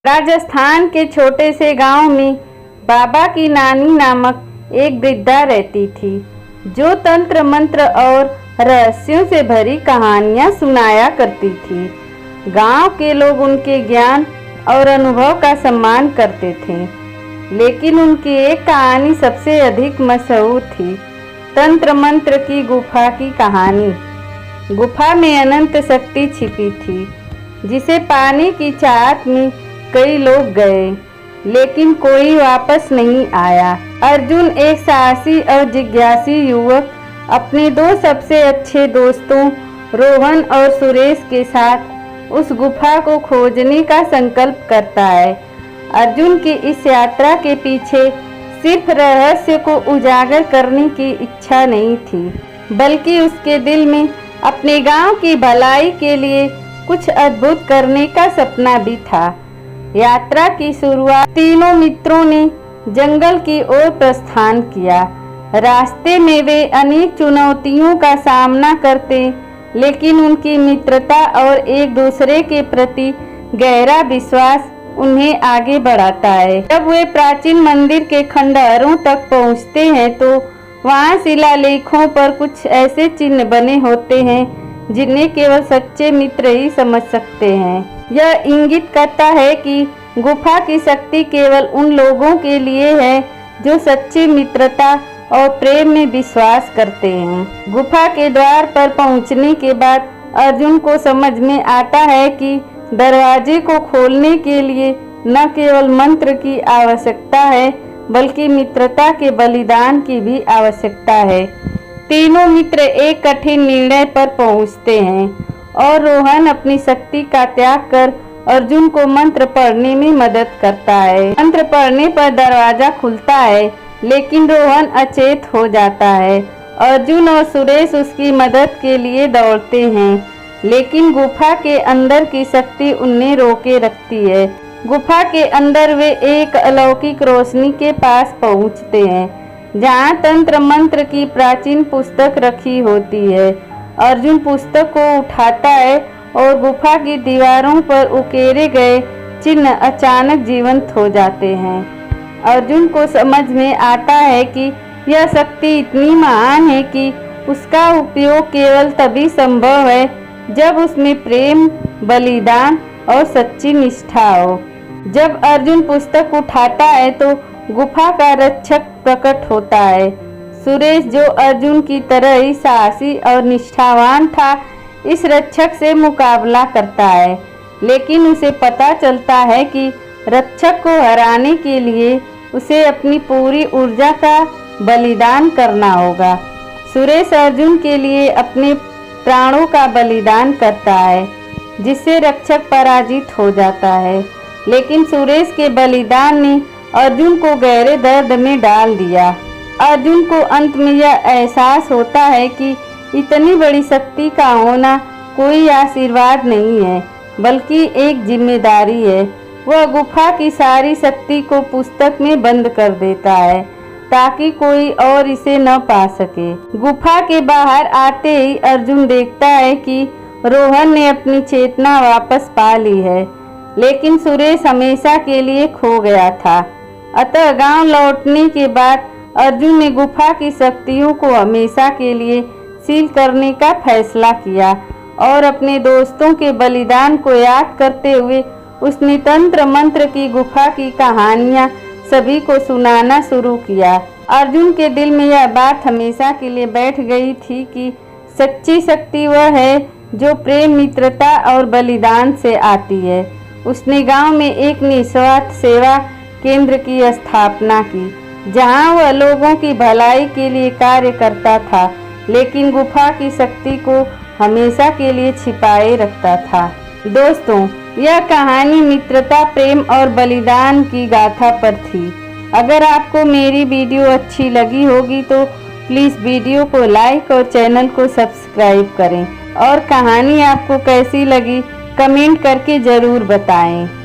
राजस्थान के छोटे से गांव में बाबा की नानी नामक एक वृद्धा रहती थी, जो तंत्र मंत्र और रहस्यों से भरी कहानियां सुनाया करती थी। गांव के लोग उनके ज्ञान और अनुभव का सम्मान करते थे, लेकिन उनकी एक कहानी सबसे अधिक मशहूर थी, तंत्र मंत्र की गुफा की कहानी। गुफा में अनंत शक्ति छिपी थी, जिसे पाने की चाहत में कई लोग गए, लेकिन कोई वापस नहीं आया। अर्जुन, एक साहसी और जिज्ञासी युवक, अपने दो सबसे अच्छे दोस्तों रोहन और सुरेश के साथ उस गुफा को खोजने का संकल्प करता है। अर्जुन की इस यात्रा के पीछे सिर्फ रहस्य को उजागर करने की इच्छा नहीं थी, बल्कि उसके दिल में अपने गांव की भलाई के लिए कुछ अद्भुत करने का सपना भी था। यात्रा की शुरुआत तीनों मित्रों ने जंगल की ओर प्रस्थान किया। रास्ते में वे अनेक चुनौतियों का सामना करते, लेकिन उनकी मित्रता और एक दूसरे के प्रति गहरा विश्वास उन्हें आगे बढ़ाता है। जब वे प्राचीन मंदिर के खंडहरों तक पहुंचते हैं, तो वहां शिलालेखों पर कुछ ऐसे चिन्ह बने होते हैं जिन्हें केवल सच्चे मित्र ही समझ सकते हैं। यह इंगित करता है कि गुफा की शक्ति केवल उन लोगों के लिए है जो सच्ची मित्रता और प्रेम में विश्वास करते हैं। गुफा के द्वार पर पहुंचने के बाद अर्जुन को समझ में आता है कि दरवाजे को खोलने के लिए न केवल मंत्र की आवश्यकता है, बल्कि मित्रता के बलिदान की भी आवश्यकता है। तीनों मित्र एक कठिन निर्णय पर पहुंचते हैं और रोहन अपनी शक्ति का त्याग कर अर्जुन को मंत्र पढ़ने में मदद करता है। मंत्र पढ़ने पर दरवाजा खुलता है, लेकिन रोहन अचेत हो जाता है। अर्जुन और सुरेश उसकी मदद के लिए दौड़ते हैं, लेकिन गुफा के अंदर की शक्ति उन्हें रोके रखती है। गुफा के अंदर वे एक अलौकिक रोशनी के पास पहुंचते हैं, जहां तंत्र मंत्र की प्राचीन पुस्तक रखी होती है। अर्जुन पुस्तक को उठाता है और गुफा की दीवारों पर उकेरे गए चिन्ह अचानक जीवंत हो जाते हैं। अर्जुन को समझ में आता है कि यह शक्ति इतनी महान है कि उसका उपयोग केवल तभी संभव है जब उसमें प्रेम, बलिदान और सच्ची निष्ठा हो। जब अर्जुन पुस्तक उठाता है तो गुफा का रक्षक प्रकट होता है। सुरेश, जो अर्जुन की तरह ही साहसी और निष्ठावान था, इस रक्षक से मुकाबला करता है, लेकिन उसे पता चलता है कि रक्षक को हराने के लिए उसे अपनी पूरी ऊर्जा का बलिदान करना होगा। सुरेश अर्जुन के लिए अपने प्राणों का बलिदान करता है, जिससे रक्षक पराजित हो जाता है। लेकिन सुरेश के बलिदान ने अर्जुन को गहरे दर्द में डाल दिया। अर्जुन को अंत में यह एहसास होता है कि इतनी बड़ी शक्ति का होना कोई आशीर्वाद नहीं है, बल्कि एक जिम्मेदारी है। वह गुफा की सारी शक्ति को पुस्तक में बंद कर देता है, ताकि कोई और इसे न पा सके। गुफा के बाहर आते ही अर्जुन देखता है कि रोहन ने अपनी चेतना वापस पा ली है, लेकिन सुरेश हमेशा के लिए खो गया था। अतः गांव लौटने के बाद अर्जुन ने गुफा की शक्तियों को हमेशा के लिए सील करने का फैसला किया और अपने दोस्तों के बलिदान को याद करते हुए उसने तंत्र मंत्र की गुफा की कहानियां सभी को सुनाना शुरू किया। अर्जुन के दिल में यह बात हमेशा के लिए बैठ गई थी कि सच्ची शक्ति वह है जो प्रेम, मित्रता और बलिदान से आती है। उसने गांव में एक निस्वार्थ सेवा केंद्र की स्थापना की, जहां वह लोगों की भलाई के लिए कार्य करता था, लेकिन गुफा की शक्ति को हमेशा के लिए छिपाए रखता था। दोस्तों, यह कहानी मित्रता, प्रेम और बलिदान की गाथा पर थी। अगर आपको मेरी वीडियो अच्छी लगी होगी तो प्लीज़ वीडियो को लाइक और चैनल को सब्सक्राइब करें, और कहानी आपको कैसी लगी कमेंट करके ज़रूर बताएं।